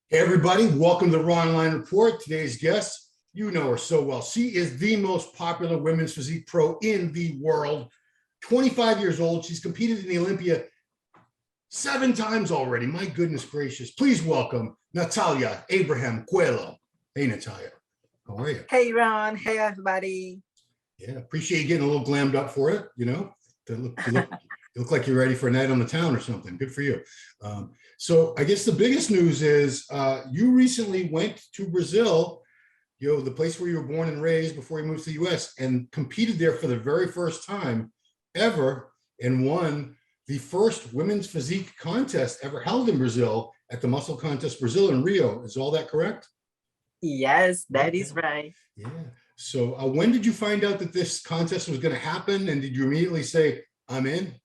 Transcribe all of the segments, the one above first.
Hey everybody, welcome to the Ronline Report. Today's guest, you know her so well. She is the most popular women's physique pro in the world. 25 years old. She's competed in the Olympia 7 times already. My goodness gracious. Please welcome Natalia Abraham Coelho. Hey Natalia, how are you? Hey Ron, hey everybody. Yeah, appreciate you getting a little glammed up for it, you know. You look like you're ready for a night on the town or something. Good for you. So I guess the biggest news is you recently went to Brazil, the place where you were born and raised before you moved to the US, and competed there for the very first time ever and won the first women's physique contest ever held in Brazil at the Musclecontest Brazil in Rio. Is all that correct? Yes, that is right. Yeah. So when did you find out that this contest was going to happen? And did you immediately say, I'm in?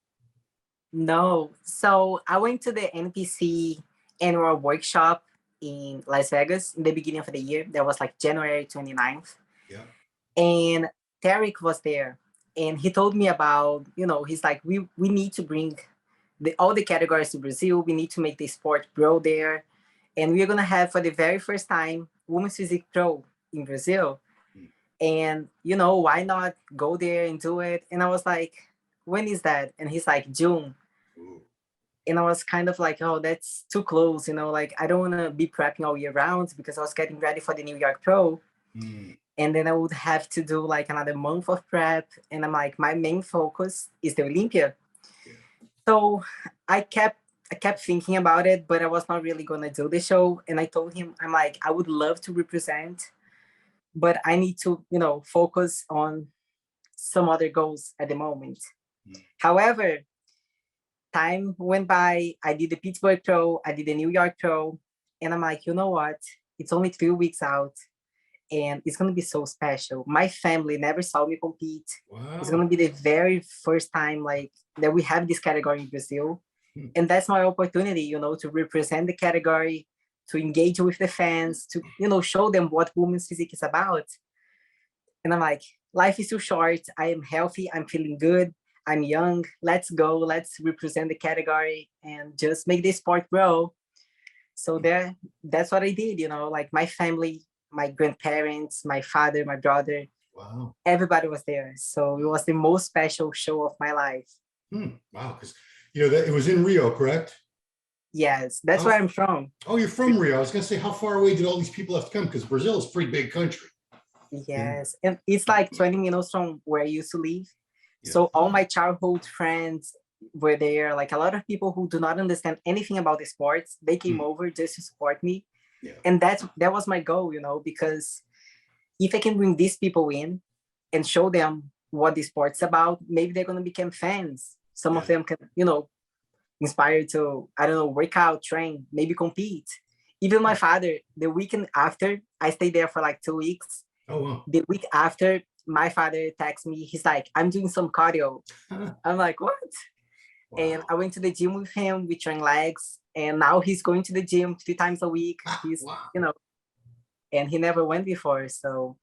No, so I went to the NPC annual workshop in Las Vegas in the beginning of the year. That was like January 29th. Yeah. And Tarek was there and he told me about, he's like, we need to bring all the categories to Brazil. We need to make the sport grow there. And we're going to have for the very first time, Women's Physique Pro in Brazil. And, why not go there and do it? And I was like, when is that? And he's like, June. And I was kind of like, oh, that's too close. Like I don't want to be prepping all year round because I was getting ready for the NY Pro. And then I would have to do like another month of prep. And I'm like, my main focus is the Olympia. Yeah. So I kept thinking about it, but I was not really going to do the show. And I told him, I'm like, I would love to represent, but I need to, focus on some other goals at the moment. However, time went by, I did the Pittsburgh Pro, I did the NY Pro, and I'm like, you know what? It's only 3 weeks out, and it's going to be so special. My family never saw me compete. Wow. It's going to be the very first time like that we have this category in Brazil. And that's my opportunity, to represent the category, to engage with the fans, to, show them what women's physique is about. And I'm like, life is too short. I am healthy. I'm feeling good. I'm young. Let's go. Let's represent the category and just make this sport grow. So that's what I did, like my family, my grandparents, my father, my brother. Wow. Everybody was there. So it was the most special show of my life. Wow. Because, that it was in Rio, correct? Yes, that's where I'm from. Oh, you're from Rio. I was going to say, how far away did all these people have to come? Because Brazil is a pretty big country. Yes. And it's like 20 minutes from where I used to live. Yeah. So all my childhood friends were there. Like a lot of people who do not understand anything about the sports, they came over just to support me. Yeah. And that was my goal, because if I can bring these people in and show them what the sport's about, maybe they're going to become fans. Some of them can, inspire to, I don't know, work out, train, maybe compete. Even my father, the weekend after, I stayed there for like 2 weeks. Oh, wow. The week after, my father texted me. He's like, I'm doing some cardio. I'm like, what? Wow. And I went to the gym with him. We train legs. And now he's going to the gym 3 times a week. He's, wow. And he never went before. So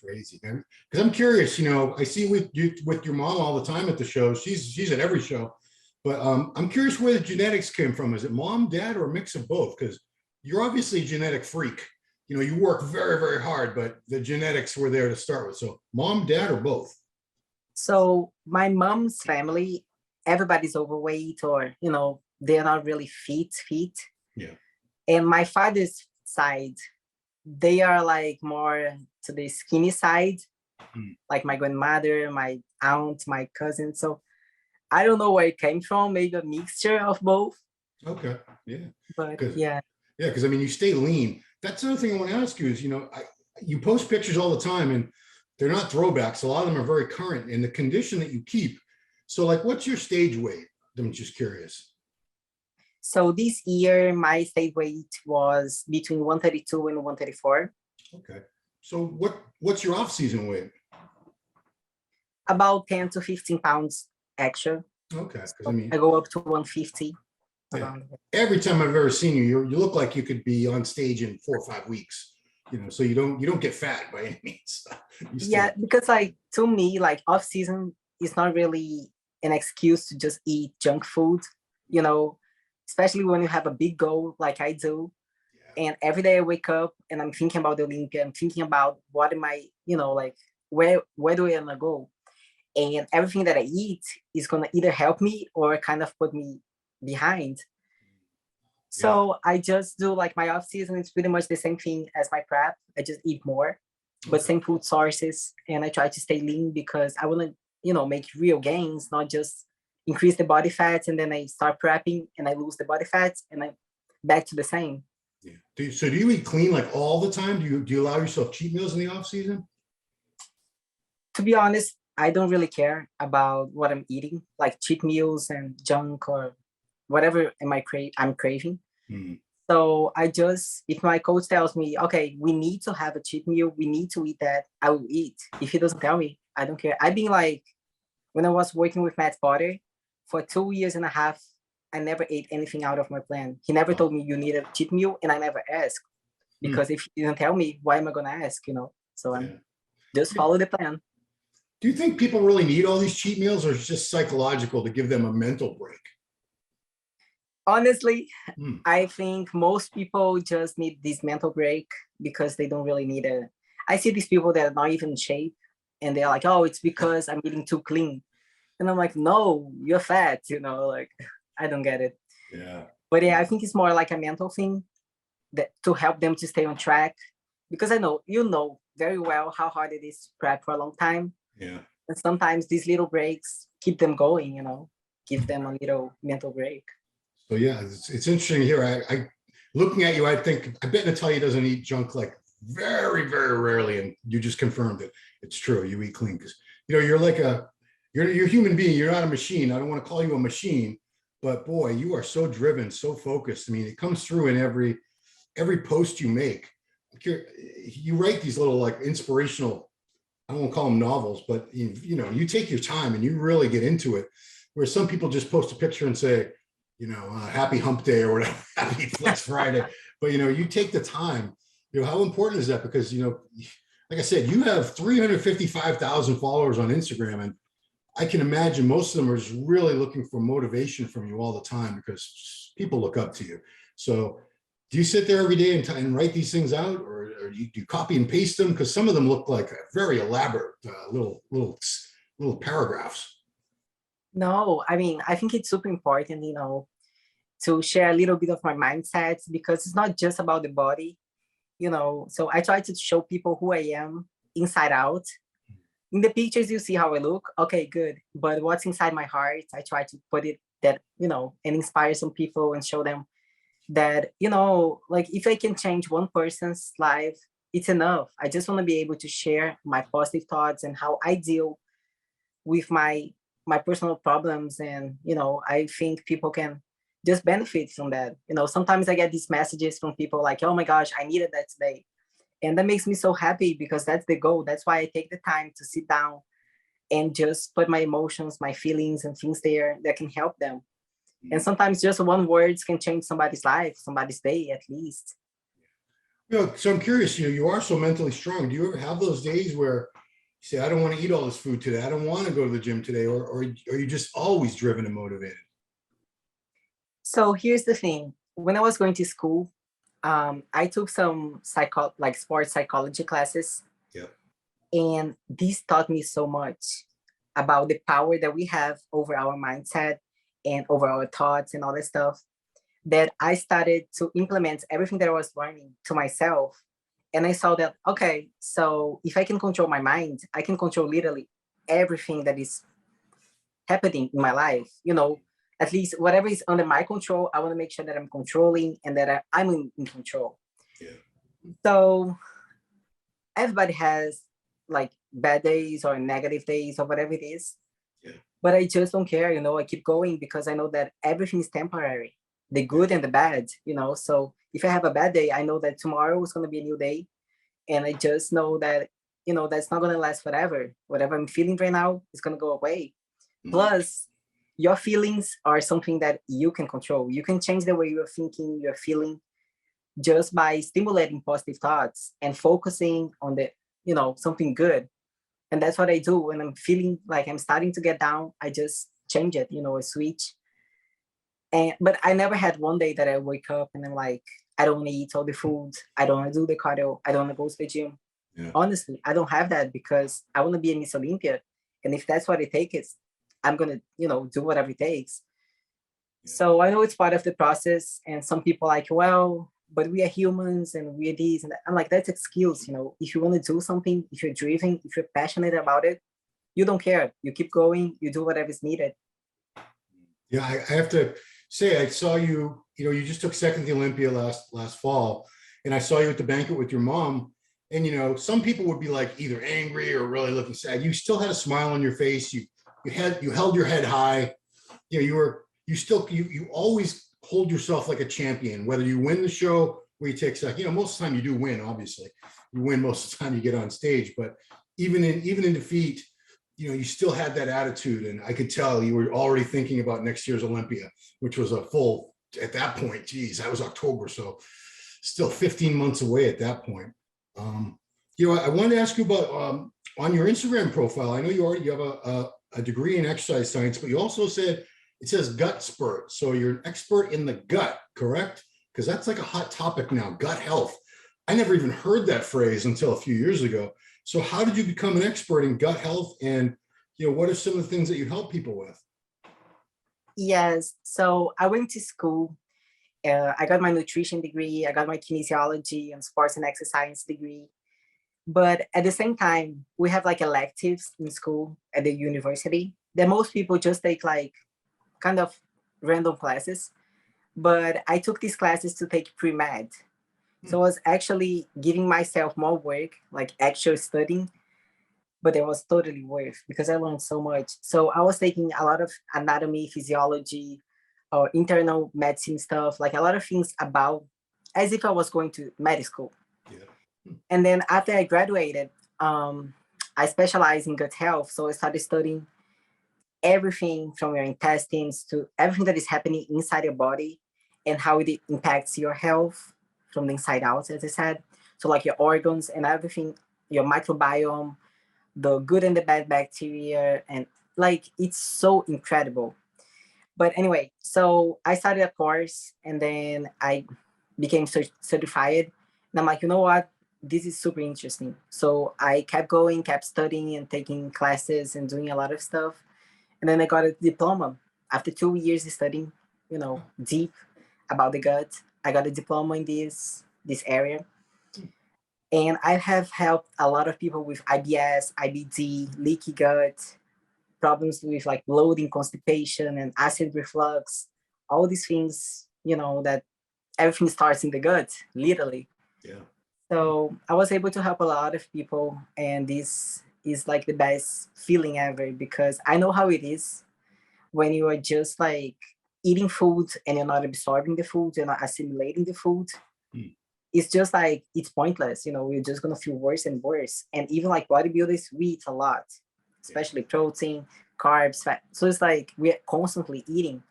crazy, man. Because I'm curious, I see with your mom all the time at the show. She's at every show. But I'm curious where the genetics came from. Is it mom, dad, or a mix of both? Because you're obviously a genetic freak. You work very, very hard, but the genetics were there to start with. So mom, dad, or both? So my mom's family, everybody's overweight or, they're not really fit. Yeah. And my father's side, they are like more to the skinny side, like my grandmother, my aunt, my cousin. So I don't know where it came from, maybe a mixture of both. Okay, yeah. But yeah. Yeah, because I mean, you stay lean. That's another thing I want to ask you is, you post pictures all the time and they're not throwbacks. A lot of them are very current in the condition that you keep. So like, what's your stage weight? I'm just curious. So this year, my stage weight was between 132 and 134. Okay. So what's your off-season weight? About 10 to 15 pounds extra. Okay. So I go up to 150. Yeah. Every time I've ever seen you, you look like you could be on stage in 4 or 5 weeks. So you don't get fat by any means. Yeah, because like to me, like off season is not really an excuse to just eat junk food. Especially when you have a big goal like I do. And every day I wake up and I'm thinking about the Olympia. I'm thinking about what am I, like where do I wanna go? And everything that I eat is gonna either help me or kind of put me behind. Yeah. So I just do like my off season. It's pretty much the same thing as my prep. I just eat more, but Okay. same food sources, and I try to stay lean because I want to, make real gains, not just increase the body fats and then I start prepping and I lose the body fats and I back to the same. Yeah. So do you eat clean like all the time? Do you allow yourself cheat meals in the off season? To be honest, I don't really care about what I'm eating, like cheat meals and junk or whatever I'm craving. Hmm. So I just, if my coach tells me, okay, we need to have a cheat meal, we need to eat that, I will eat. If he doesn't tell me, I don't care. I've been like, when I was working with Matt Potter for 2 years and a half, I never ate anything out of my plan. He never told me you need a cheat meal, and I never asked because if he didn't tell me, why am I gonna ask? So I'm just follow the plan. Do you think people really need all these cheat meals, or is it just psychological to give them a mental break? Honestly, I think most people just need this mental break because they don't really need it. I see these people that are not even in shape and they're like, oh, it's because I'm eating too clean. And I'm like, no, you're fat, like I don't get it. Yeah. But yeah, I think it's more like a mental thing that to help them to stay on track. Because I know, very well how hard it is to prep for a long time. Yeah. And sometimes these little breaks keep them going, give them a little mental break. So yeah, it's interesting here. I looking at you, I bet Natalia doesn't eat junk like very, very rarely, and you just confirmed it. It's true. You eat clean because you're like you're a human being. You're not a machine. I don't want to call you a machine, but boy, you are so driven, so focused. I mean, it comes through in every post you make. You write these little like inspirational, I won't call them novels, but you take your time and you really get into it. Where some people just post a picture and say, happy hump day or whatever, happy flex Friday. But, you take the time, how important is that? Because, like I said, you have 355,000 followers on Instagram. And I can imagine most of them are just really looking for motivation from you all the time because people look up to you. So do you sit there every day and write these things out, or do you copy and paste them? Because some of them look like very elaborate little paragraphs. No, I mean, I think it's super important, to share a little bit of my mindsets because it's not just about the body, So I try to show people who I am inside out. In the pictures, you see how I look. Okay, good. But what's inside my heart, I try to put it that, and inspire some people and show them that, like if I can change one person's life, it's enough. I just want to be able to share my positive thoughts and how I deal with my personal problems. And, I think people can just benefit from that. Sometimes I get these messages from people like, oh my gosh, I needed that today. And that makes me so happy because that's the goal. That's why I take the time to sit down and just put my emotions, my feelings and things there that can help them. And sometimes just one word can change somebody's life, somebody's day at least. So I'm curious, you are so mentally strong. Do you ever have those days where you say, I don't want to eat all this food today. I don't want to go to the gym today. Or are you just always driven and motivated? So here's the thing. When I was going to school, I took some sports psychology classes. Yeah. And this taught me so much about the power that we have over our mindset and over our thoughts and all that stuff, that I started to implement everything that I was learning to myself. And I saw that, okay, so if I can control my mind, I can control literally everything that is happening in my life. At least whatever is under my control, I want to make sure that I'm controlling and that I'm in control. Yeah. So everybody has like bad days or negative days or whatever it is. Yeah. But I just don't care, I keep going because I know that everything is temporary, the good and the bad, So if I have a bad day, I know that tomorrow is going to be a new day. And I just know that, that's not going to last forever. Whatever I'm feeling right now is going to go away. Mm-hmm. Plus, your feelings are something that you can control. You can change the way you're thinking, you're feeling, just by stimulating positive thoughts and focusing on the, something good. And that's what I do when I'm feeling like I'm starting to get down. I just change it, I switch. But I never had one day that I wake up and I'm like, I don't want to eat all the food. I don't want to do the cardio. I don't want to go to the gym. Yeah. Honestly, I don't have that because I want to be a Miss Olympia. And if that's what it takes, I'm going to, do whatever it takes. Yeah. So I know it's part of the process. And some people are like, well, but we are humans and we're these. And I'm like, that's excuse. If you want to do something, if you're driven, if you're passionate about it, you don't care. You keep going, you do whatever is needed. Yeah, I have to say, I saw you, you just took second at the Olympia last fall, and I saw you at the banquet with your mom. And, some people would be like either angry or really looking sad. You still had a smile on your face. You held your head high. You always hold yourself like a champion, whether you win the show or you take second. Most of the time you do win, obviously. You win most of the time you get on stage, but even in defeat, you still had that attitude. And I could tell you were already thinking about next year's Olympia, which was at that point, geez, that was October. So still 15 months away at that point. I wanted to ask you about, on your Instagram profile, I know you have a degree in exercise science, but you also said, it says gut spurt. So you're an expert in the gut, correct? Because that's like a hot topic now, gut health. I never even heard that phrase until a few years ago. So how did you become an expert in gut health? And, what are some of the things that you help people with? Yes. So I went to school. I got my nutrition degree. I got my kinesiology and sports and exercise degree. But at the same time, we have like electives in school at the university that most people just take like kind of random classes. But I took these classes to take pre-med. So I was actually giving myself more work, like actual studying, but it was totally worth because I learned so much. So I was taking a lot of anatomy, physiology, or internal medicine stuff, like a lot of things about as if I was going to med school. Yeah. And then after I graduated, I specialized in gut health. So I started studying everything from your intestines to everything that is happening inside your body and how it impacts your health from the inside out, as I said. So like your organs and everything, your microbiome, the good and the bad bacteria, and like, it's so incredible. But anyway, so I started a course and then I became certified. And I'm like, you know what? This is super interesting. So I kept going, kept studying and taking classes and doing a lot of stuff. And then I got a diploma. After 2 years of studying, deep about the gut, I got a diploma in this area. And I have helped a lot of people with IBS, IBD, leaky gut, problems with like bloating, constipation, and acid reflux, all these things, that everything starts in the gut, literally. Yeah. So I was able to help a lot of people, and this is like the best feeling ever because I know how it is when you are just like eating food and you're not absorbing the food, you're not assimilating the food. It's just like, it's pointless, you're just gonna feel worse and worse. And even like bodybuilders, we eat a lot, especially protein, carbs, fat. So it's like we're constantly eating.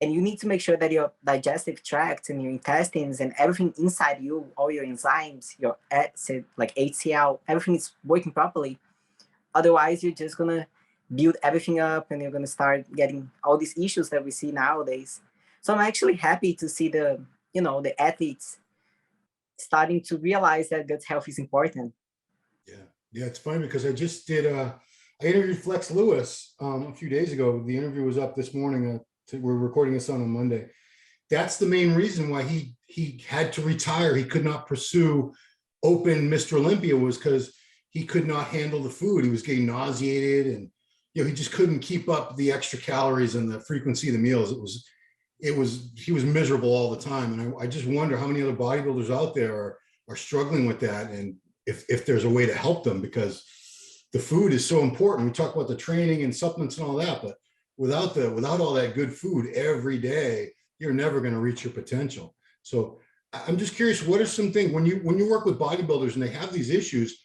And you need to make sure that your digestive tract and your intestines and everything inside you, all your enzymes, your acid, like HCl, everything is working properly. Otherwise, you're just gonna build everything up and you're gonna start getting all these issues that we see nowadays. So I'm actually happy to see the athletes starting to realize that gut health is important. Yeah, it's funny because I just did I interviewed Flex Lewis a few days ago. The interview was up this morning. We're recording this on Monday. That's the main reason why he had to retire. He could not pursue open Mr. Olympia, was because he could not handle the food. He was getting nauseated, and he just couldn't keep up the extra calories and the frequency of the meals. He was miserable all the time. And I just wonder how many other bodybuilders out there are struggling with that, and if there's a way to help them, because the food is so important. We talk about the training and supplements and all that, but without all that good food every day, you're never going to reach your potential. So I'm just curious, what are some things when you work with bodybuilders and they have these issues?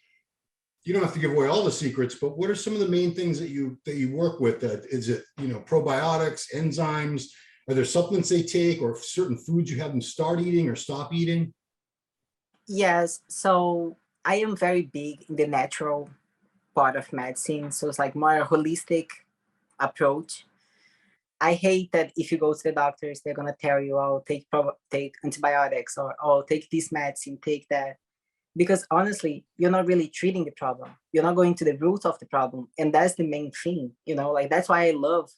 You don't have to give away all the secrets, but what are some of the main things that you work with? Is it probiotics, enzymes? Are there supplements they take, or certain foods you have them start eating or stop eating? Yes. So I am very big in the natural part of medicine. So it's like more a holistic approach. I hate that if you go to the doctors, they're gonna tell you, "Oh, take antibiotics," or "Oh, take this medicine, take that." Because honestly, you're not really treating the problem. You're not going to the root of the problem, and that's the main thing. Like that's why I love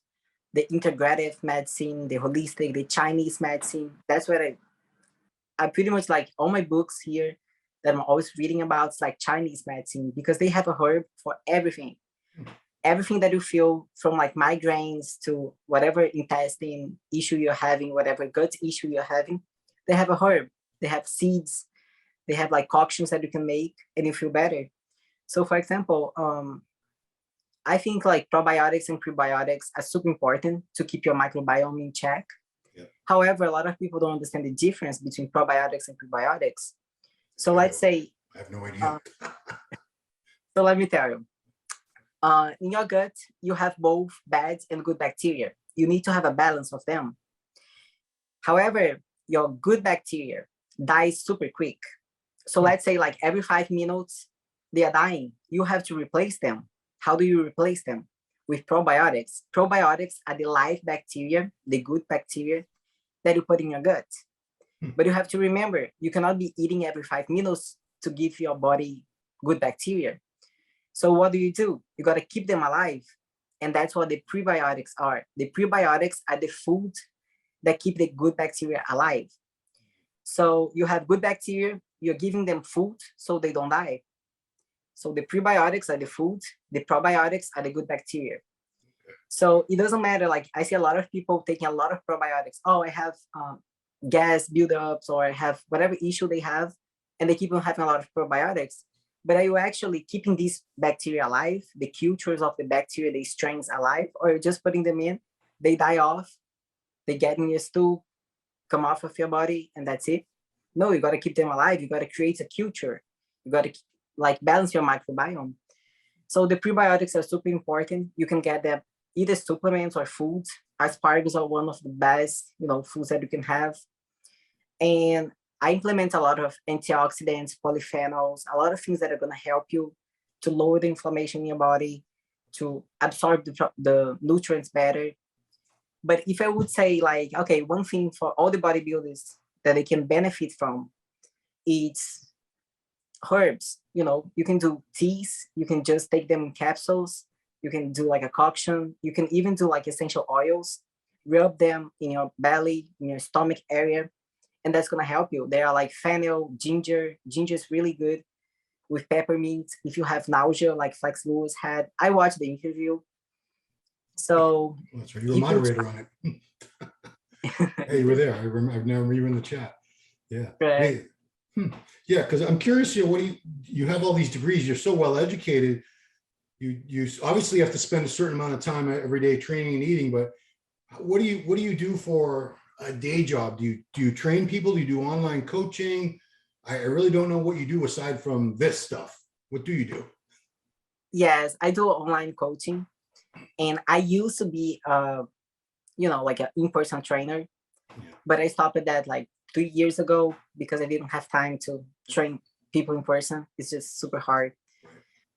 the integrative medicine, the holistic, the Chinese medicine. That's what I pretty much like all my books here that I'm always reading about. It's like Chinese medicine because they have a herb for everything. Everything that you feel, from like migraines to whatever intestine issue you're having, whatever gut issue you're having, they have a herb. They have seeds. They have like concoctions that you can make and you feel better. So for example, I think like probiotics and prebiotics are super important to keep your microbiome in check. Yeah. However, a lot of people don't understand the difference between probiotics and prebiotics. So let's say, I have no idea. So let me tell you, in your gut, you have both bad and good bacteria. You need to have a balance of them. However, your good bacteria dies super quick. So let's say like every 5 minutes, they are dying. You have to replace them. How do you replace them? With probiotics. Probiotics are the live bacteria, the good bacteria that you put in your gut. But you have to remember, you cannot be eating every 5 minutes to give your body good bacteria. So what do? You got to keep them alive. And that's what the prebiotics are. The prebiotics are the food that keep the good bacteria alive. So you have good bacteria, you're giving them food so they don't die. So the prebiotics are the food, the probiotics are the good bacteria. So it doesn't matter, like I see a lot of people taking a lot of probiotics. Oh, I have gas buildups, or I have whatever issue they have, and they keep on having a lot of probiotics. But are you actually keeping these bacteria alive, the cultures of the bacteria, the strains alive, or you're just putting them in, they die off, they get in your stool, come off of your body, and that's it? No, you got to keep them alive. You got to create a culture. You got to like balance your microbiome. So the prebiotics are super important. You can get them either supplements or foods. Asparagus are one of the best, foods that you can have. And I implement a lot of antioxidants, polyphenols, a lot of things that are going to help you to lower the inflammation in your body, to absorb the nutrients better. But if I would say like, okay, one thing for all the bodybuilders that they can benefit from, it's herbs. You can do teas, you can just take them in capsules, you can do like a concoction, you can even do like essential oils, rub them in your belly, in your stomach area, and that's gonna help you. They are like fennel, ginger. Ginger is really good with peppermint. If you have nausea, like Flex Lewis had, I watched the interview. So that's right. You were a moderator on it. Hey, you were there. I've never you were in the chat. Yeah. Right. Hey, yeah, because I'm curious here. What do you have all these degrees? You're so well educated. You obviously have to spend a certain amount of time every day training and eating. But what do you do for a day job? Do you train people? Do you do online coaching? I really don't know what you do aside from this stuff. What do you do? Yes, I do online coaching, and I used to be like an in-person trainer, but I stopped that like 3 years ago because I didn't have time to train people in person. It's just super hard.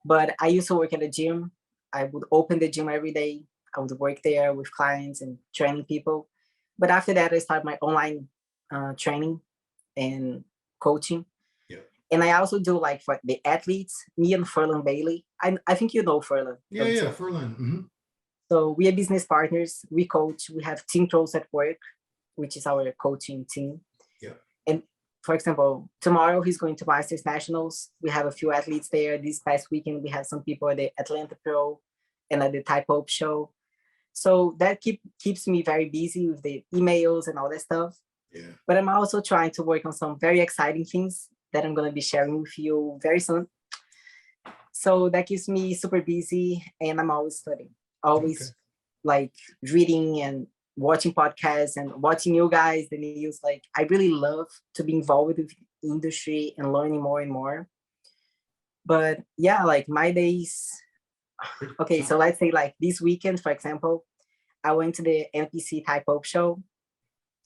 But I used to work at a gym. I would open the gym every day. I would work there with clients and training people. But after that, I started my online training and coaching. Yeah. And I also do like for the athletes, me and Furlan Bailey. I think you know Furlan. Yeah, Furlan. Mm-hmm. So we are business partners. We coach. We have Team Pros at Work, which is our coaching team. Yeah. And for example, tomorrow he's going to Masters Nationals. We have a few athletes there. This past weekend, we had some people at the Atlanta Pro and at the Type Hope show. So that keeps me very busy with the emails and all that stuff. Yeah. But I'm also trying to work on some very exciting things that I'm going to be sharing with you very soon. So that keeps me super busy, and I'm always studying, always like reading and watching podcasts and watching you guys, the news. Like I really love to be involved with the industry and learning more and more. But yeah, like my days. Okay, so let's say like this weekend, for example, I went to the NPC Type Hope show.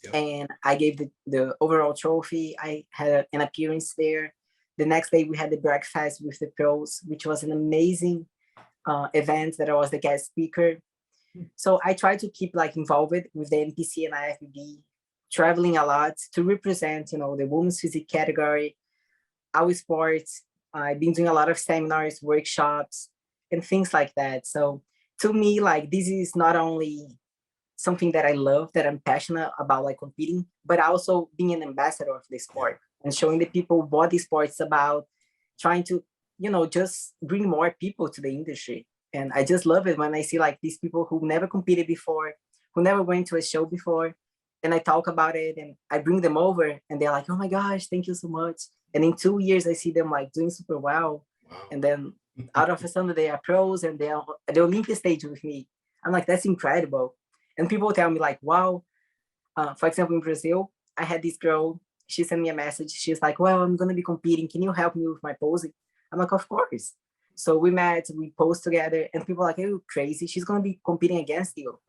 Yep. And I gave the overall trophy. I had an appearance there. The next day we had the breakfast with the pros, which was an amazing event that I was the guest speaker. So I try to keep like involved with the NPC and IFBB, traveling a lot to represent, you know, the women's physique category, our sports. I've been doing a lot of seminars, workshops, and things like that. So to me, like this is not only something that I love, that I'm passionate about, like competing, but also being an ambassador of the sport and showing the people what the sport's about, trying to, you know, just bring more people to the industry. And I just love it when I see like these people who never competed before, who never went to a show before, and I talk about it and I bring them over and they're like, oh my gosh, thank you so much. And in 2 years, I see them like doing super well. Wow. And then out of a sudden they are pros and they're at the Olympia stage with me. I'm like, that's incredible. And people tell me like, wow, for example, in Brazil, I had this girl, she sent me a message. She's like, well, I'm going to be competing. Can you help me with my posing? I'm like, of course. So we met, we posed together and people are like, are you crazy? She's going to be competing against you.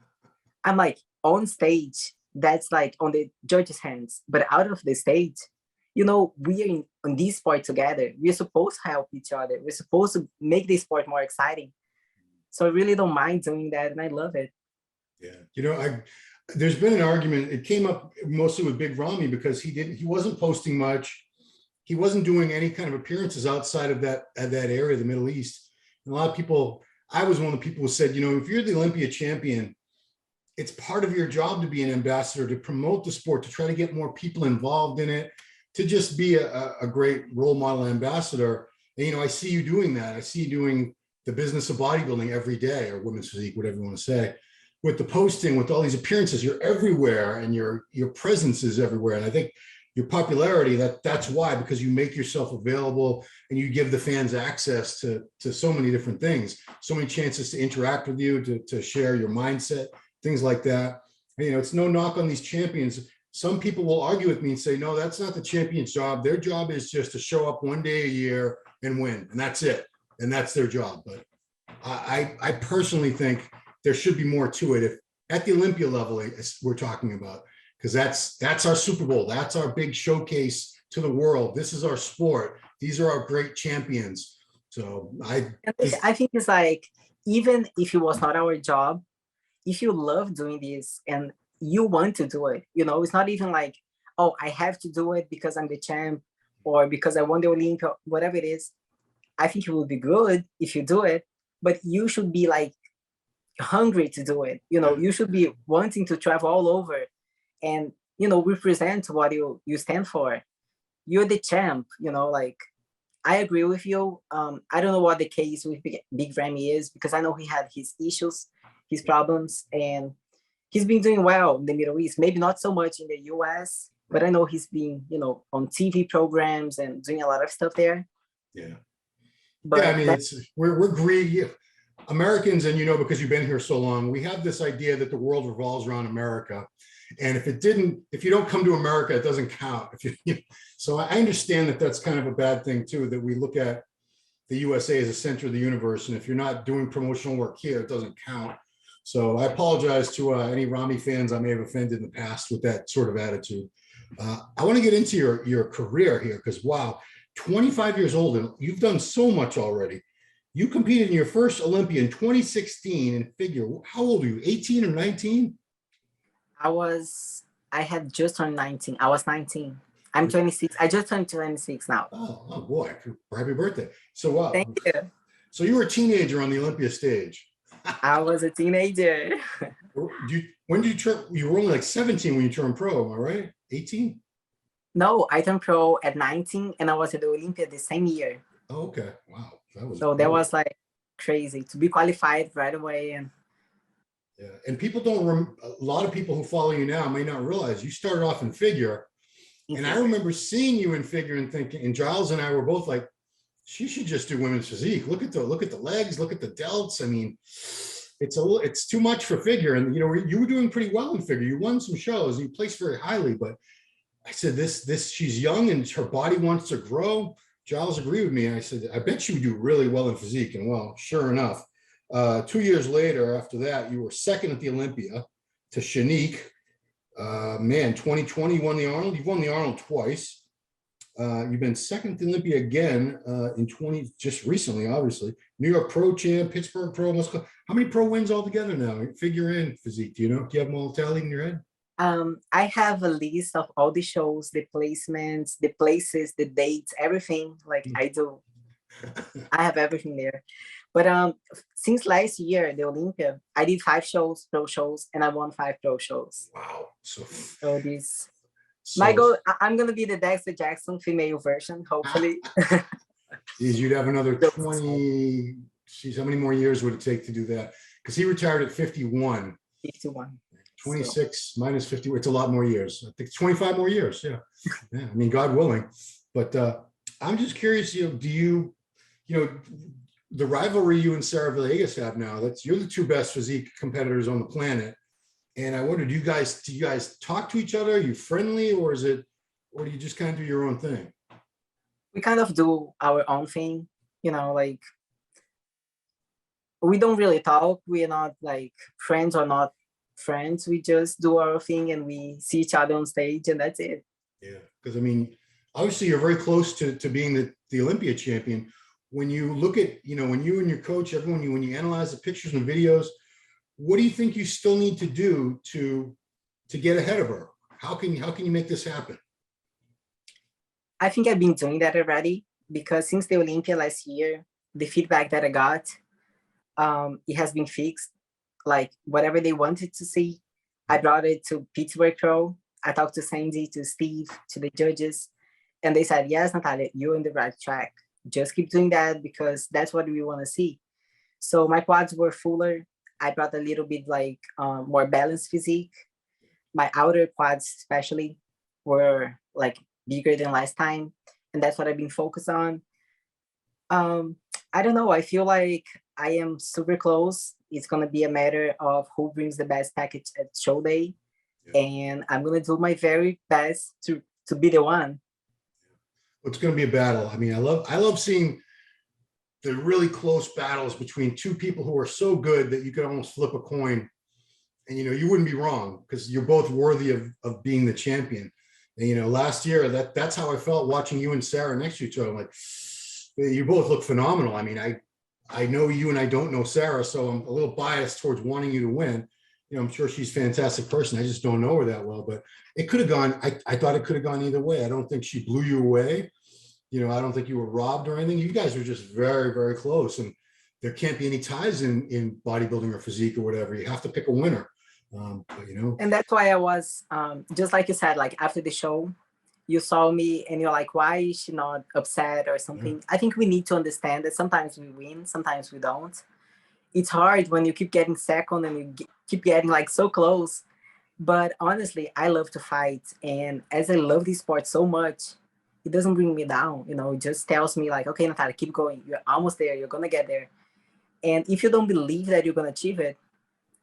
I'm like, on stage, that's like on the judge's hands, but out of the stage, you know, we are on this sport together. We're supposed to help each other. We're supposed to make this sport more exciting. So I really don't mind doing that. And I love it. Yeah. You know, there's been an argument. It came up mostly with Big Ramy because he wasn't posting much. He wasn't doing any kind of appearances outside of that area, the Middle East. And a lot of people, I was one of the people who said, you know, if you're the Olympia champion, it's part of your job to be an ambassador, to promote the sport, to try to get more people involved in it, to just be a great role model ambassador. And, you know, I see you doing that. I see you doing the business of bodybuilding every day, or women's physique, whatever you want to say, with the posting, with all these appearances. You're everywhere and your presence is everywhere. And I think your popularity, that's why, because you make yourself available and you give the fans access to so many different things, so many chances to interact with you, to share your mindset, things like that. And, you know, it's no knock on these champions. Some people will argue with me and say, no, that's not the champion's job. Their job is just to show up one day a year and win, and that's it. And that's their job. But I personally think there should be more to it. If at the Olympia level, we're talking about, because that's our Super Bowl. That's our big showcase to the world. This is our sport. These are our great champions. So I think it's like, even if it was not our job, if you love doing this and you want to do it, you know, it's not even like, oh, I have to do it because I'm the champ or because I won the Olympia, whatever it is. I think it would be good if you do it, but you should be like hungry to do it. You know, you should be wanting to travel all over and, you know, represent what you stand for. You're the champ, you know, like, I agree with you. I don't know what the case with Big Ramy is, because I know he had his issues, his problems, and he's been doing well in the Middle East. Maybe not so much in the US, but I know he's been, you know, on TV programs and doing a lot of stuff there. Yeah. But yeah, I mean, we're greedy Americans, and, you know, because you've been here so long, we have this idea that the world revolves around America. And if you don't come to America, it doesn't count. So I understand that that's kind of a bad thing too, that we look at the USA as a center of the universe. And if you're not doing promotional work here, it doesn't count. So I apologize to any Ramy fans I may have offended in the past with that sort of attitude. I want to get into your career here, because wow, 25 years old and you've done so much already. You competed in your first Olympia in 2016 in figure. How old are you? 18 or 19? I had just turned 19. I was 19. I'm 26. I just turned 26 now. Oh boy, happy birthday. So wow. Thank you. So you were a teenager on the Olympia stage. I was a teenager. When did you turn? You were only like 17 when you turned pro, am I right? 18? No, I turned pro at 19 and I was at the Olympia the same year. Oh, okay. Wow. That was like crazy to be qualified right away. And yeah, and people don't. A lot of people who follow you now may not realize you started off in figure. And I remember seeing you in figure and thinking, and Giles and I were both like, she should just do women's physique. Look at the legs, look at the delts. I mean, it's too much for figure. And, you know, you were doing pretty well in figure. You won some shows, you placed very highly, but I said, she's young and her body wants to grow. Giles agreed with me. And I said, I bet you would do really well in physique. And well, sure enough, 2 years later, after that, you were second at the Olympia to Shanique. Man, 2020 you won the Arnold. You've won the Arnold twice. You've been second at the Olympia again in 20, just recently, obviously. New York Pro Champ, Pittsburgh Pro, Muscular. How many pro wins altogether now? Figure in Physique. Do you know? Do you have them all tallied in your head? I have a list of all the shows, the placements, the places, the dates, everything. Like I do, I have everything there. But since last year, the Olympia, I did 5 shows, pro shows, and I won 5 pro shows. Wow. So this, my goal, I'm gonna be the Dexter Jackson female version, hopefully. You'd have another 20. Geez, how many more years would it take to do that? Because he retired at 51. 51. 26 minus 50. It's a lot more years. I think 25 more years. Yeah. Yeah. I mean, God willing. But I'm just curious, do you the rivalry you and Sarah Villegas have now, you're the 2 best physique competitors on the planet. And I wonder, do you guys talk to each other? Are you friendly, or do you just kind of do your own thing? We kind of do our own thing, like we don't really talk. We're not like friends or not friends. We just do our thing and we see each other on stage, and that's it. Yeah, because I mean, obviously you're very close to being the Olympia champion. When you look at, when you and your coach, everyone, when you analyze the pictures and videos, what do you think you still need to do to get ahead of her? How can you make this happen? I think I've been doing that already, because since the Olympia last year, the feedback that I got, it has been fixed. Like whatever they wanted to see, I brought it to Pittsburgh Pro. I talked to Sandy, to Steve, to the judges, and they said, yes, Natalia, you're on the right track. Just keep doing that, because that's what we want to see. So my quads were fuller. I brought a little bit like more balanced physique. My outer quads especially were like bigger than last time. And that's what I've been focused on. I don't know. I feel like I am super close. It's going to be a matter of who brings the best package at show day. Yeah. And I'm going to do my very best to be the one. It's going to be a battle. I mean, I love seeing the really close battles between 2 people who are so good that you could almost flip a coin, and you wouldn't be wrong, because you're both worthy of being the champion. And last year that's how I felt watching you and Sarah next to each other. I'm like, you both look phenomenal. I mean, I know you and I don't know Sarah, so I'm a little biased towards wanting you to win. I'm sure she's a fantastic person. I just don't know her that well, but it could have gone. I thought it could have gone either way. I don't think she blew you away. I don't think you were robbed or anything. You guys were just very, very close, and there can't be any ties in bodybuilding or physique or whatever. You have to pick a winner. And that's why I was just like you said, like after the show, you saw me and you're like, why is she not upset or something? Yeah. I think we need to understand that sometimes we win, sometimes we don't. It's hard when you keep getting second and you keep getting like so close. But honestly, I love to fight. And as I love this sport so much, it doesn't bring me down. It just tells me like, okay, Natalia, keep going. You're almost there. You're going to get there. And if you don't believe that you're going to achieve it,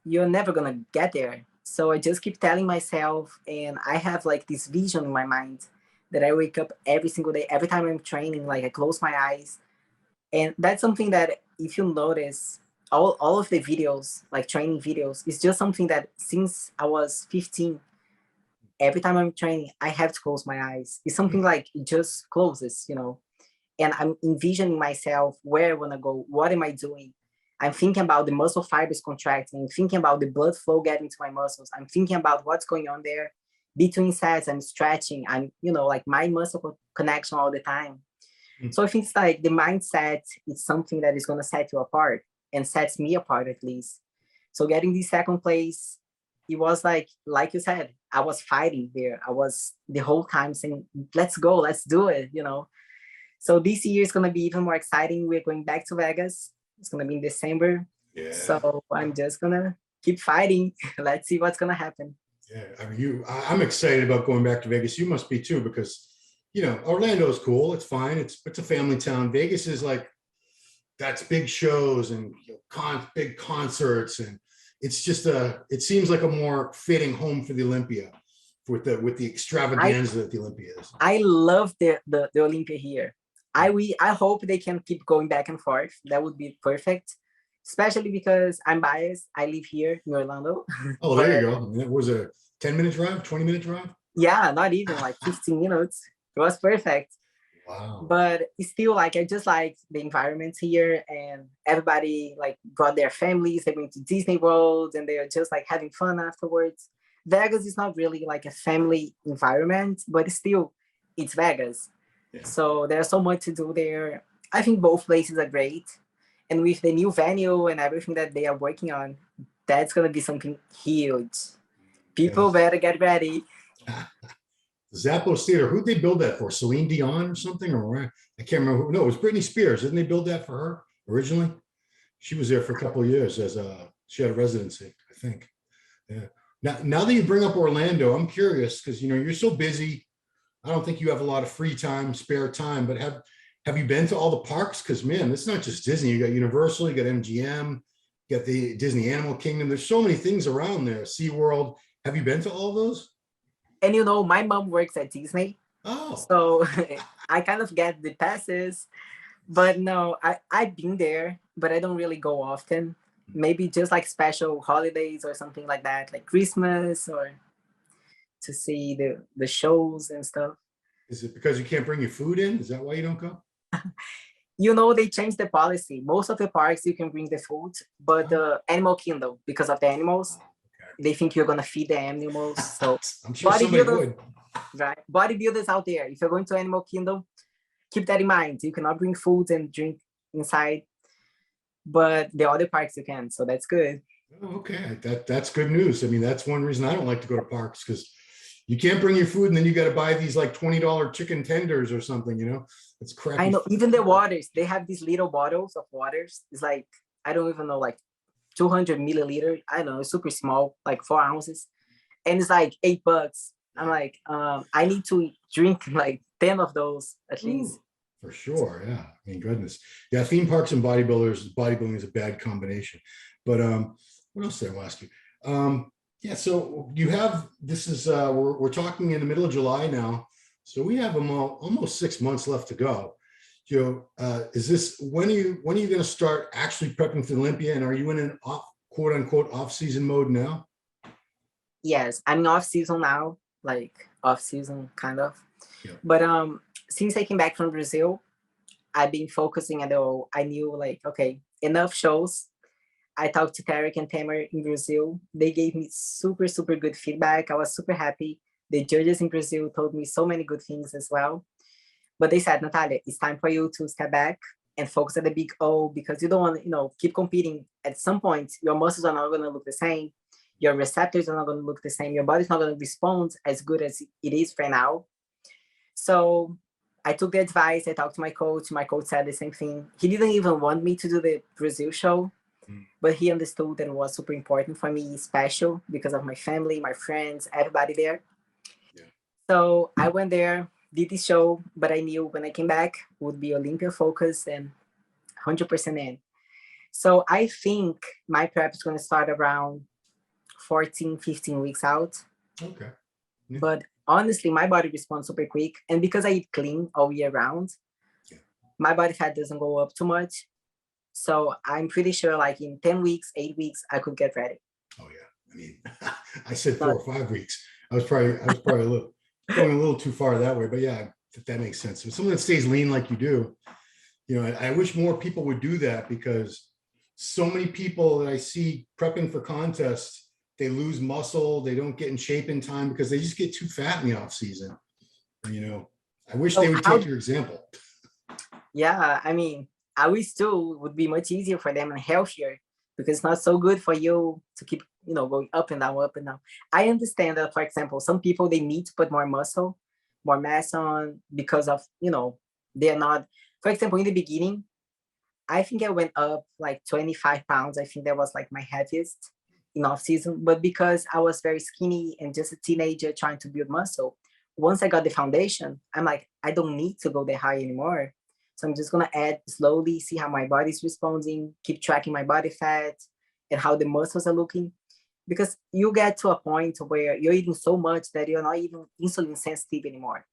you're never going to get there. So I just keep telling myself, and I have like this vision in my mind that I wake up every single day, every time I'm training, like I close my eyes. And that's something that if you notice, all of the videos, like training videos, it's just something that since I was 15, every time I'm training, I have to close my eyes. It's something like it just closes, and I'm envisioning myself where I want to go. What am I doing? I'm thinking about the muscle fibers contracting, thinking about the blood flow getting to my muscles. I'm thinking about what's going on there. Between sets, I'm stretching. I'm, like my muscle connection all the time. So I think it's like the mindset is something that is going to set you apart and sets me apart at least. So getting the second place, it was like you said, I was fighting there. I was the whole time saying, let's go, let's do it, So this year is going to be even more exciting. We're going back to Vegas. It's going to be in December. Yeah. So I'm just going to keep fighting. Let's see what's going to happen. Yeah, I mean, I'm excited about going back to Vegas. You must be too, because, Orlando is cool. It's fine. It's a family town. Vegas is like, that's big shows and big concerts. And it's just it seems like a more fitting home for the Olympia with the extravaganza that the Olympia is. I love the Olympia here. I hope they can keep going back and forth. That would be perfect, especially because I'm biased. I live here in Orlando. Oh, there you go. It was a 10-minute drive, 20-minute drive? Yeah, not even like 15 minutes. It was perfect. Wow. But it's still like, I just like the environment here, and everybody like brought their families. They went to Disney World and they are just like having fun afterwards. Vegas is not really like a family environment, but still, it's Vegas. Yeah. So there's so much to do there. I think both places are great. And with the new venue and everything that they are working on, that's going to be something huge. People better get ready. Zappos Theater, who'd they build that for? Celine Dion or something? Or I can't remember. No, it was Britney Spears. Didn't they build that for her originally? She was there for a couple of years as she had a residency, I think. Yeah. Now that you bring up Orlando, I'm curious because you're so busy. I don't think you have a lot of free time, spare time. But have you been to all the parks? Because man, it's not just Disney. You got Universal, you got MGM, you got the Disney Animal Kingdom. There's so many things around there. SeaWorld. Have you been to all those? And my mom works at Disney. Oh. So I kind of get the passes. But no, I've been there, but I don't really go often. Maybe just like special holidays or something like that, like Christmas, or to see the shows and stuff. Is it because you can't bring your food in? Is that why you don't go? They changed the policy. Most of the parks, you can bring the food, but the Animal Kingdom, because of the animals, they think you're going to feed the animals. So I'm sure somebody would. Right. Bodybuilders out there, if you're going to Animal Kingdom, keep that in mind. You cannot bring food and drink inside, but the other parks you can. So that's good. Oh, okay. That's good news. I mean, that's one reason I don't like to go to parks, because you can't bring your food and then you got to buy these like $20 chicken tenders or something, It's crappy. I know. Even the waters, they have these little bottles of waters. It's like, I don't even know, like 200 milliliters. I don't know, it's super small, like 4 ounces. And it's like $8. I'm like, I need to drink like 10 of those at least. For sure. Yeah. I mean, goodness. Yeah. Theme parks and bodybuilding is a bad combination. But what else did I ask you? Yeah. So you have, this is, we're talking in the middle of July now. So we have almost 6 months left to go. Is this, when are you going to start actually prepping for Olympia? And are you in an quote unquote off season mode now? Yes, I'm in off season now, like off season kind of. Yeah. But since I came back from Brazil, I've been focusing I knew like, okay, enough shows. I talked to Tarek and Tamer in Brazil. They gave me super, super good feedback. I was super happy. The judges in Brazil told me so many good things as well. But they said, Natalia, it's time for you to step back and focus at the big O, because you don't want to, keep competing. At some point, your muscles are not going to look the same. Your receptors are not going to look the same. Your body's not going to respond as good as it is right now. So I took the advice. I talked to my coach. My coach said the same thing. He didn't even want me to do the Brazil show, but he understood that it was super important for me, special because of my family, my friends, everybody there. Yeah. So I went there, did the show, but I knew when I came back it would be Olympia focus and 100% in. So I think my prep is going to start around 14, 15 weeks out. Okay. Yeah. But honestly, my body responds super quick. And because I eat clean all year round, my body fat doesn't go up too much. So I'm pretty sure like in 10 weeks, 8 weeks, I could get ready. Oh yeah. I mean, I said 4 or 5 weeks. I was probably going a little too far that way, but yeah, that makes sense. If someone that stays lean like you do, I wish more people would do that, because so many people that I see prepping for contests, they lose muscle, they don't get in shape in time because they just get too fat in the off season. I wish they would take your example. Yeah, I mean, I wish too it would be much easier for them and healthier, because it's not so good for you to keep, going up and down, up and down. I understand that, for example, some people, they need to put more muscle, more mass on because of, they're not, for example, in the beginning, I think I went up like 25 pounds. I think that was like my heaviest in off season, but because I was very skinny and just a teenager trying to build muscle, once I got the foundation, I'm like, I don't need to go that high anymore. So I'm just going to add slowly, see how my body's responding, keep tracking my body fat and how the muscles are looking. Because you get to a point where you're eating so much that you're not even insulin sensitive anymore.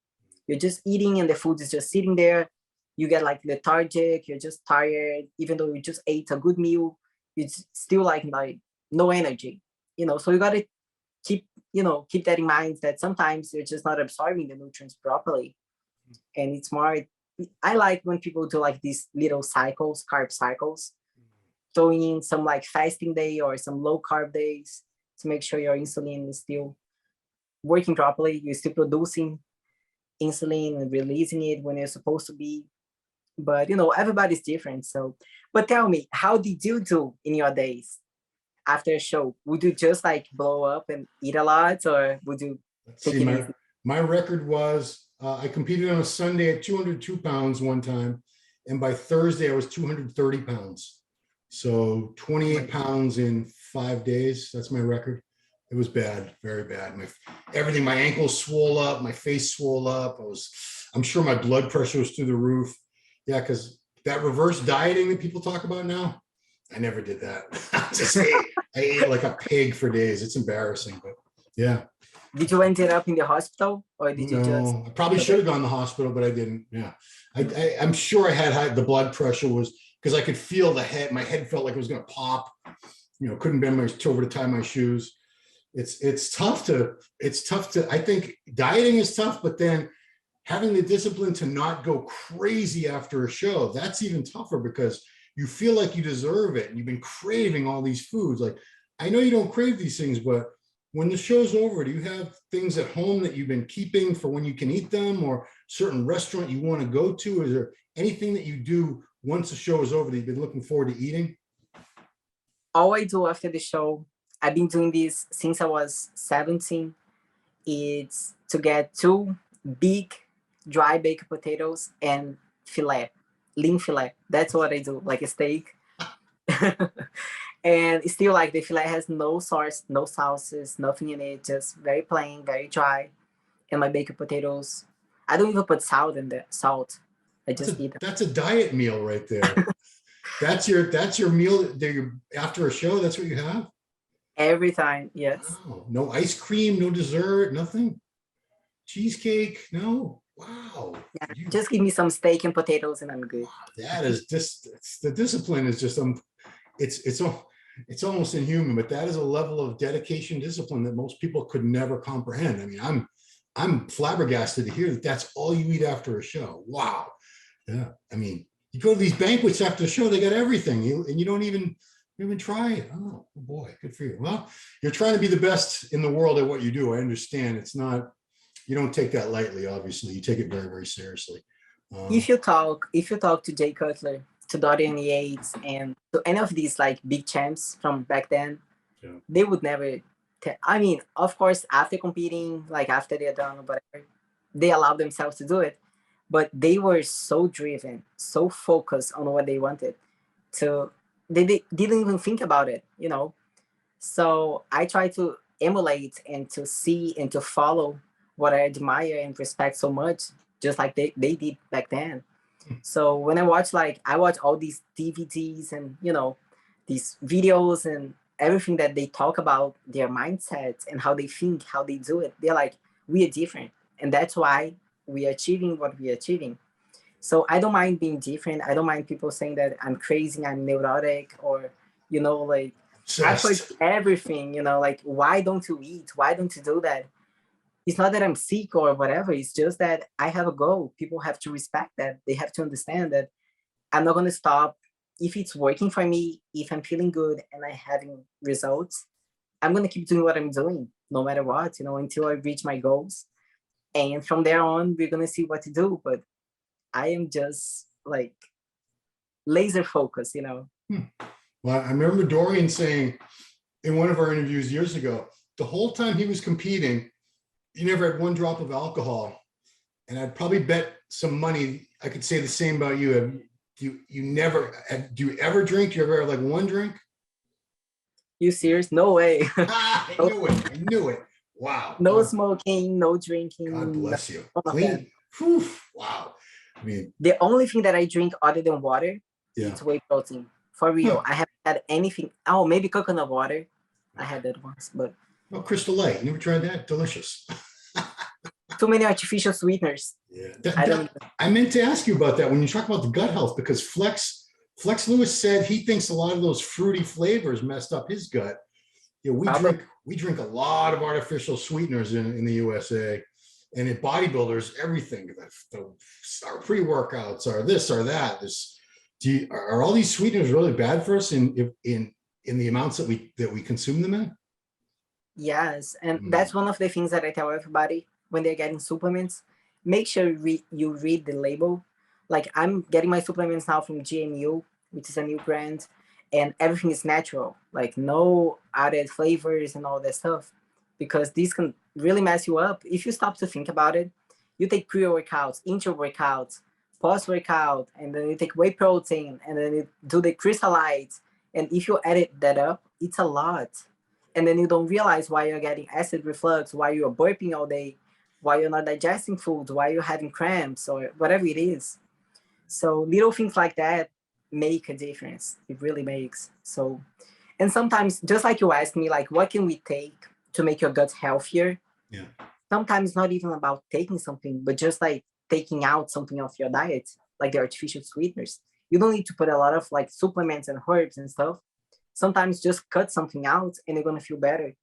You're just eating and the food is just sitting there. You get like lethargic, you're just tired, even though you just ate a good meal, it's still like no energy, so you got to keep that in mind, that sometimes you're just not absorbing the nutrients properly. And it's more I like when people do like these little cycles, carb cycles, throwing in some like fasting day or some low carb days to make sure your insulin is still working properly. You're still producing insulin and releasing it when you're supposed to be. But you know, everybody's different. So, but tell me, how did you do in your days after a show? Would you just like blow up and eat a lot, or would you take it easy? My record was I competed on a Sunday at 202 pounds one time, and by Thursday I was 230 pounds. So 28 pounds in 5 days. That's my record. It was bad, very bad. My ankles swole up, my face swole up. I'm sure my blood pressure was through the roof. Yeah, because that reverse dieting that people talk about now, I never did that. I ate like a pig for days. It's embarrassing, but yeah. Did you end up in the hospital, or did you just? I probably should have gone to the hospital, but I didn't. Yeah, I'm sure I had the blood pressure was because I could feel the head. My head felt like it was going to pop. You know, couldn't bend my toe over to tie my shoes. It's tough to. I think dieting is tough, but then having the discipline to not go crazy after a show, that's even tougher because you feel like you deserve it and you've been craving all these foods. Like, I know you don't crave these things, but when the show's over, do you have things at home that you've been keeping for when you can eat them, or certain restaurant you want to go to? Is there anything that you do once the show is over that you've been looking forward to eating? All I do after the show, I've been doing this since I was 17. It's to get 2 big dry baked potatoes and lean filet. That's what I do, like a steak. And it's still like the filet has no sauce, no sauces, nothing in it, just very plain, very dry. And my baked potatoes, I don't even put salt in there. I just eat them. That's a diet meal right there. That's your meal after a show. That's what you have every time. Yes. Wow. No ice cream, no dessert, nothing. Cheesecake, no. Wow. Yeah, just give me some steak and potatoes and I'm good. That is just the discipline is just it's almost inhuman, but that is a level of dedication, discipline that most people could never comprehend. I mean, I'm flabbergasted to hear that that's all you eat after a show. Wow. Yeah. I mean, you go to these banquets after the show, they got everything, and you don't even try it. Oh boy, good for you. Well, you're trying to be the best in the world at what you do. I understand. It's not, you don't take that lightly, obviously. You take it very, very seriously. If you talk to Jay Cutler, to Dorian Yates, and to any of these like big champs from back then, yeah, they would never. I mean, of course, after competing, like after they're done or whatever, they allow themselves to do it. But they were so driven, so focused on what they wanted. They didn't even think about it, you know. So I try to emulate and to see and to follow what I admire and respect so much, just like they did back then. So when I watch all these DVDs and, you know, these videos and everything that they talk about their mindsets and how they think, how they do it, they're like, we are different. And that's why we are achieving what we are achieving. So I don't mind being different. I don't mind people saying that I'm crazy, I'm neurotic, or, you know, like, I put everything, you know, like, why don't you eat? Why don't you do that? It's not that I'm sick or whatever. It's just that I have a goal. People have to respect that. They have to understand that I'm not going to stop. If it's working for me, if I'm feeling good and I'm having results, I'm going to keep doing what I'm doing, no matter what, you know, until I reach my goals. And from there on, we're going to see what to do. But I am just like laser focused, you know. Well, I remember Dorian saying in one of our interviews years ago, the whole time he was competing, he never had one drop of alcohol. And I'd probably bet some money I could say the same about you. Do you ever drink? Do you ever have like one drink? You serious? No way. I knew it. Wow. No smoking, no drinking. God bless you. Clean. Whew. Wow. I mean, the only thing that I drink other than water is whey protein. For real. I haven't had anything. Oh, maybe coconut water. I had that once, but. Oh, Crystal Light. You never tried that? Delicious. Too many artificial sweeteners. Yeah. I meant to ask you about that when you talk about the gut health, because Flex Lewis said he thinks a lot of those fruity flavors messed up his gut. Yeah, we drink a lot of artificial sweeteners in the USA. And in bodybuilders, everything, our pre-workouts are this or that. Are all these sweeteners really bad for us in the amounts that we consume them in? Yes, and that's one of the things that I tell everybody when they're getting supplements. Make sure you read the label. Like, I'm getting my supplements now from GNU, which is a new brand, and everything is natural, like no added flavors and all that stuff, because these can really mess you up if you stop to think about it. You take pre-workouts, intra-workouts, post-workout, and then you take whey protein, and then you do the crystallites, and if you edit that up, it's a lot. And then you don't realize why you're getting acid reflux, why you're burping all day, why you're not digesting foods, why you're having cramps, or whatever it is. So little things like that make a difference. It really makes. So, and sometimes, just like you asked me, like, what can we take to make your gut healthier? Yeah. Sometimes not even about taking something, but just like taking out something off your diet, like the artificial sweeteners. You don't need to put a lot of like supplements and herbs and stuff. Sometimes just cut something out and you're going to feel better.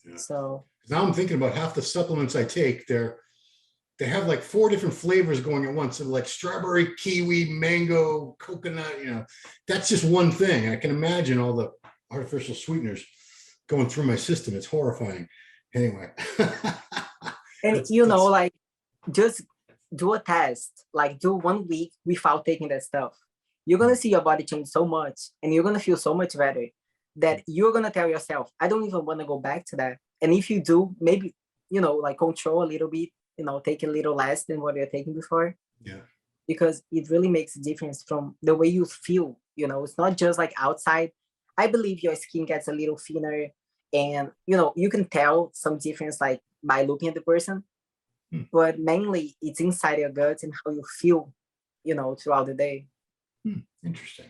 Yeah. So now I'm thinking about half the supplements I take. They have like 4 different flavors going at once. So like strawberry, kiwi, mango, coconut, that's just one thing. I can imagine all the artificial sweeteners going through my system. It's horrifying. Anyway. And like, just do a test, like do 1 week without taking that stuff. You're going to see your body change so much and you're going to feel so much better that you're going to tell yourself, I don't even want to go back to that. And if you do, maybe, like control a little bit, take a little less than what you're taking before. Yeah. Because it really makes a difference from the way you feel. It's not just like outside. I believe your skin gets a little thinner and, you can tell some difference like by looking at the person, but mainly it's inside your gut and how you feel, throughout the day. Interesting.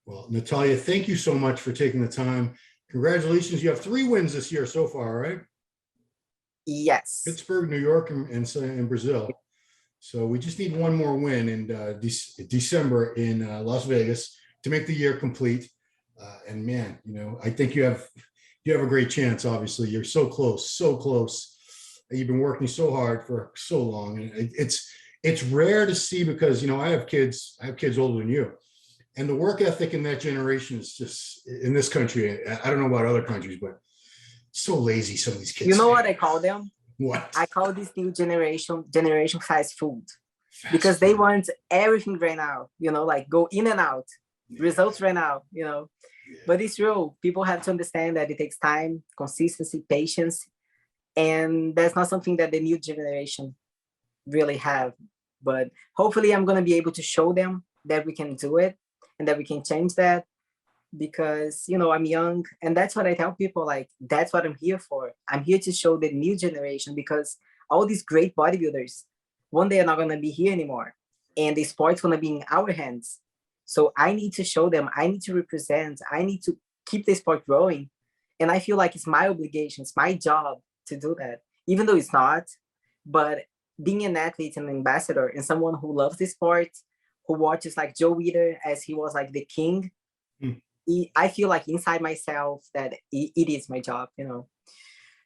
Well, Natalia, thank you so much for taking the time. Congratulations. You have 3 wins this year so far, right? Yes. Pittsburgh, New York, and Brazil. So we just need 1 more win in December in Las Vegas to make the year complete. And man, I think you have a great chance. Obviously, you're so close, so close. You've been working so hard for so long, and it's rare to see because I have kids older than you, and the work ethic in that generation is just in this country. I don't know about other countries, but so lazy some of these kids. You know what I call them? What? I call this new generation fast food. Because they want everything right now, like go in and out, results right now, Yeah. But it's real. People have to understand that it takes time, consistency, patience, and that's not something that the new generation really have. But hopefully I'm going to be able to show them that we can do it and that we can change that, because I'm young, and that's what I tell people, like, that's what I'm here for. I'm here to show the new generation, because all these great bodybuilders one day are not going to be here anymore, and the sport's going to be in our hands. So I need to show them, I need to represent, I need to keep the sport growing, and I feel like it's my obligation, it's my job to do that, even though it's not. But being an athlete and an ambassador and someone who loves the sport, who watches like Joe Weider as he was like the king, I feel like inside myself that it is my job,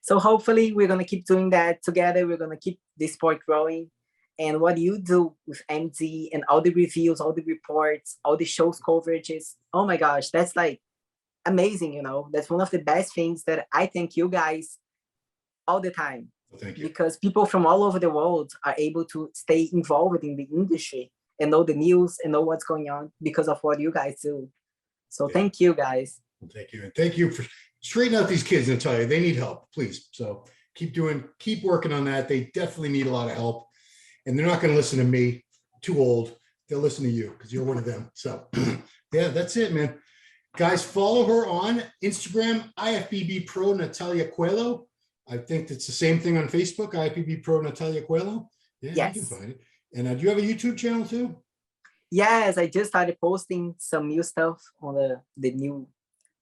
So hopefully we're going to keep doing that together. We're going to keep the sport growing. And what you do with MD and all the reviews, all the reports, all the shows coverages, oh my gosh, that's like amazing, That's one of the best things that I thank you guys all the time. Thank you. Because people from all over the world are able to stay involved in the industry and know the news and know what's going on because of what you guys do. So thank you, guys. Thank you. And thank you for straightening out these kids, Natalia. They need help, please. So keep working on that. They definitely need a lot of help. And they're not going to listen to me, too old. They'll listen to you because you're one of them. So yeah, that's it, man. Guys, follow her on Instagram, IFBB Pro Natalia Coelho. I think it's the same thing on Facebook, IFBB Pro Natalia Coelho. Yeah, yes. You can find it. And do you have a YouTube channel too? Yes, I just started posting some new stuff on the new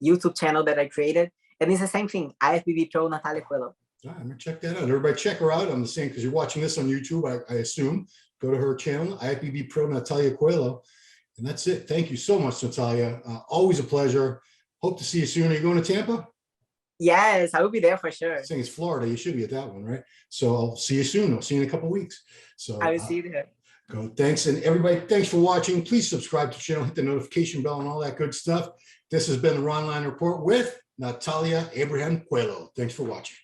YouTube channel that I created. And it's the same thing, IFBB Pro Natalia Coelho. I'm going to check that out. Everybody check her out. I'm the same, because you're watching this on YouTube, I assume. Go to her channel, IFBB Pro Natalia Coelho. And that's it. Thank you so much, Natalia. Always a pleasure. Hope to see you soon. Are you going to Tampa? Yes, I will be there for sure. I think it's Florida. You should be at that one, right? So I'll see you soon. I'll see you in a couple of weeks. So I will see you there. go. Thanks. And everybody, thanks for watching. Please subscribe to the channel, hit the notification bell and all that good stuff. This has been the Ronline Report with Natalia Abraham Coelho. Thanks for watching.